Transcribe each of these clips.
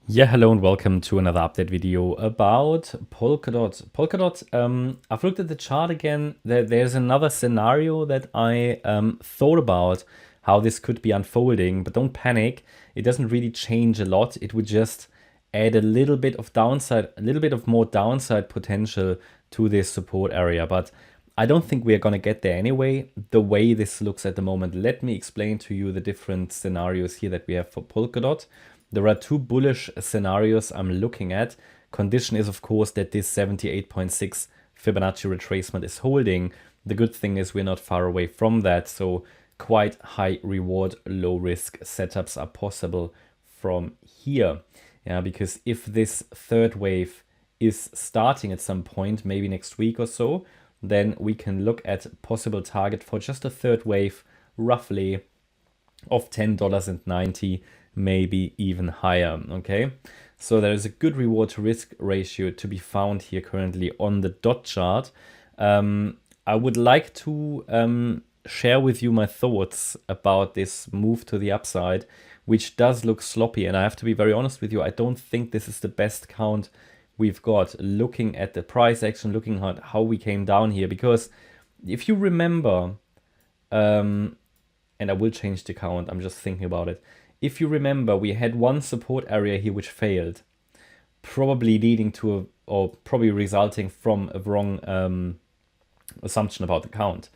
Yeah, hello and welcome to another update video about Polkadot. Polkadot, I've looked at the chart again. There's another scenario that I thought about how this could be unfolding, but don't panic. It doesn't really change a lot. It would just add a little bit of downside, a little bit of more downside potential to this support area. But I don't think we're going to get there anyway, the way this looks at the moment. Let me explain to you the different scenarios here that we have for Polkadot. There are two bullish scenarios I'm looking at. Condition is, of course, that this 78.6 Fibonacci retracement is holding. The good thing is we're not far away from that, so quite high reward, low risk setups are possible from here. Yeah, because if this third wave is starting at some point, maybe next week or so, then we can look at possible target for just a third wave, roughly of $10.90, maybe even higher. Okay, so there is a good reward to risk ratio to be found here currently on the dot chart. I would like to share with you my thoughts about this move to the upside, which does look sloppy, and I have to be very honest with you, I don't think this is the best count we've got, looking at the price action, looking at how we came down here. Because if you remember, and I will change the count, I'm just thinking about it. If you remember, we had one support area here which failed, probably leading to or probably resulting from a wrong assumption about the count.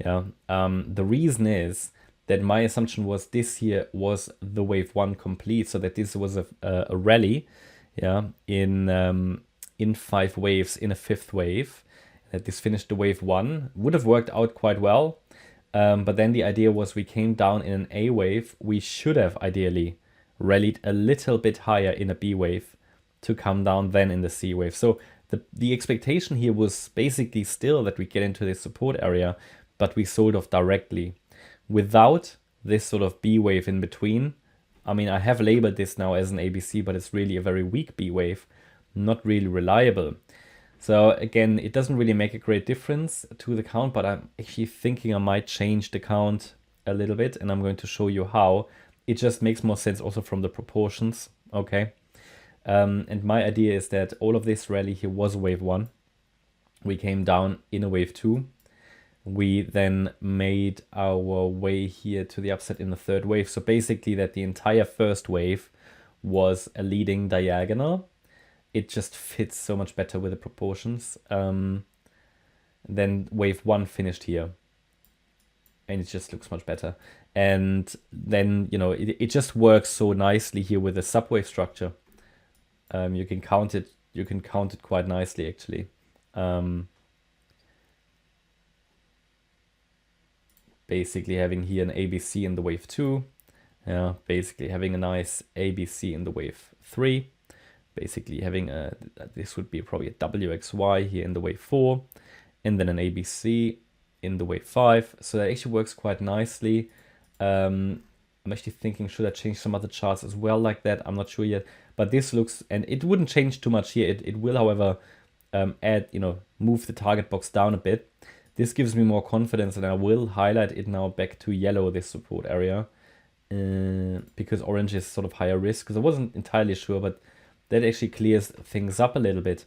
Yeah. The reason is that my assumption was this here was the wave one complete, so that this was a rally, yeah, in 5 waves in a 5th wave. That this finished the wave one would have worked out quite well. But then the idea was we came down in an A wave. We should have ideally rallied a little bit higher in a B wave to come down then in the C wave. So the expectation here was basically still that we get into this support area, but we sold off directly without this sort of B wave in between. I mean, I have labeled this now as an ABC, but it's really a very weak B wave, not really reliable. So again, it doesn't really make a great difference to the count, but I'm actually thinking I might change the count a little bit, and I'm going to show you how. It just makes more sense also from the proportions, okay? And my idea is that all of this rally here was wave one. We came down in a wave two. We then made our way here to the upside in the third wave. So basically that the entire first wave was a leading diagonal. It just fits so much better with the proportions. Then wave one finished here, and it just looks much better. And then, you know, it just works so nicely here with the subwave structure. You can count it. You can count it quite nicely, actually. Basically having here an ABC in the wave two. Yeah, basically having a nice ABC in the wave three. Basically having this would be probably a WXY here in the wave 4, and then an ABC in the wave 5. So that actually works quite nicely. I'm actually thinking, should I change some other charts as well like that? I'm not sure yet, but this looks, and it wouldn't change too much here. It will, however, add, you know, move the target box down a bit. This gives me more confidence, and I will highlight it now back to yellow, this support area, because orange is sort of higher risk, because I wasn't entirely sure, but that actually clears things up a little bit.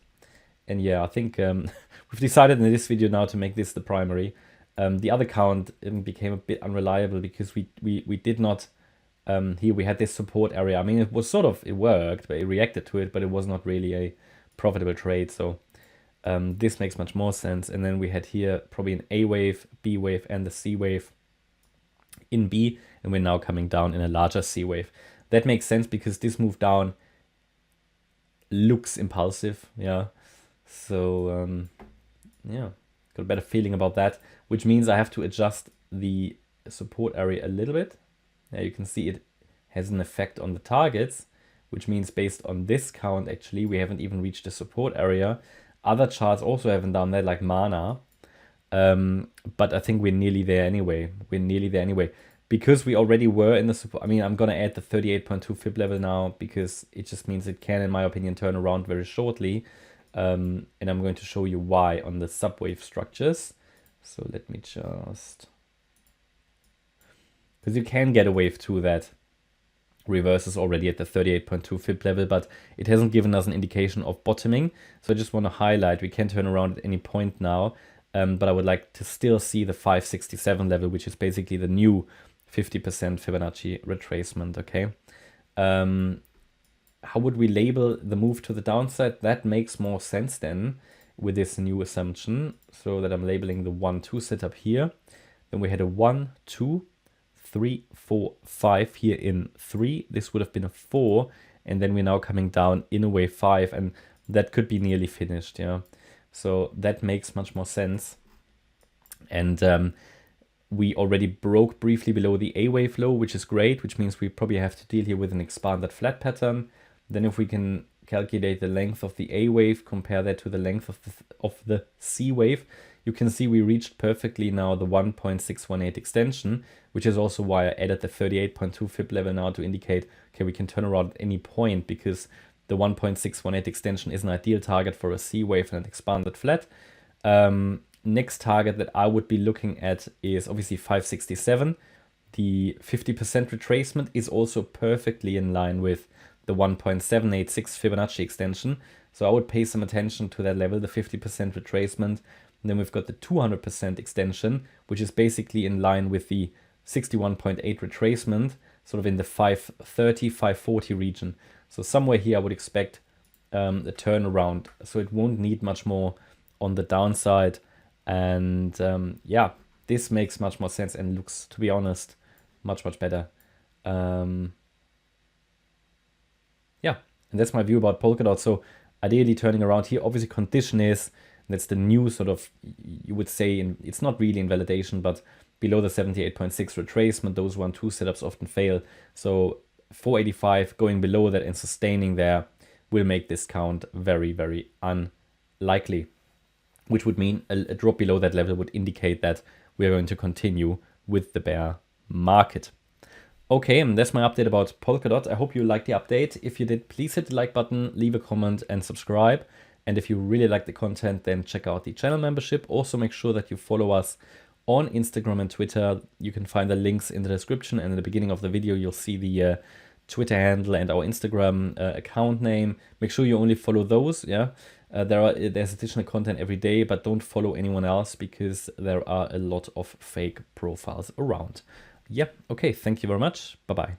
And yeah, I think we've decided in this video now to make this the primary. The other count became a bit unreliable because we did not, here we had this support area. I mean, it was sort of, it worked, but it reacted to it, but it was not really a profitable trade. So this makes much more sense. And then we had here probably an A wave, B wave, and the C wave in B, and we're now coming down in a larger C wave. That makes sense because this move down looks impulsive, yeah. So yeah, got a better feeling about that, which means I have to adjust the support area a little bit. Yeah, you can see it has an effect on the targets, which means based on this count, actually, we haven't even reached the support area. Other charts also haven't done that, like Mana. But I think we're nearly there anyway. Because we already were in the support. I mean, I'm going to add the 38.2 fib level now because it just means it can, in my opinion, turn around very shortly. And I'm going to show you why on the subwave structures. So let me just... Because you can get a wave 2 that reverses already at the 38.2 fib level, but it hasn't given us an indication of bottoming. So I just want to highlight, we can turn around at any point now, but I would like to still see the 567 level, which is basically the new 50% Fibonacci retracement, okay? How would we label the move to the downside? That makes more sense then with this new assumption, so that I'm labeling the 1-2 setup here. Then we had a 1, 2, 3, 4, 5 here in 3. This would have been a 4, and then we're now coming down in a wave 5, and that could be nearly finished, yeah. So that makes much more sense. And we already broke briefly below the A wave low, which is great, which means we probably have to deal here with an expanded flat pattern. Then if we can calculate the length of the A wave, compare that to the length of the C wave, you can see we reached perfectly now the 1.618 extension, which is also why I added the 38.2 fib level now to indicate, okay, we can turn around at any point, because the 1.618 extension is an ideal target for a C wave and an expanded flat. Next target that I would be looking at is obviously 567. The 50% retracement is also perfectly in line with the 1.786 Fibonacci extension. So I would pay some attention to that level, the 50% retracement. And then we've got the 200% extension, which is basically in line with the 61.8 retracement, sort of in the 530, 540 region. So somewhere here I would expect a turnaround. So it won't need much more on the downside. And yeah, this makes much more sense and looks, to be honest, much better. Yeah, and that's my view about Polkadot. So ideally turning around here, obviously condition is, that's the new sort of, you would say, it's not really invalidation, but below the 78.6 retracement, those 1-2 setups often fail. So 485 going below that and sustaining there will make this count very unlikely, which would mean a drop below that level would indicate that we are going to continue with the bear market. Okay, and that's my update about Polkadot. I hope you liked the update. If you did, please hit the like button, leave a comment and subscribe. And if you really like the content, then check out the channel membership. Also make sure that you follow us on Instagram and Twitter. You can find the links in the description, and in the beginning of the video, you'll see the Twitter handle and our Instagram account name. Make sure you only follow those, yeah. There's additional content every day, but don't follow anyone else because there are a lot of fake profiles around. Yeah, okay, thank you very much. Bye-bye.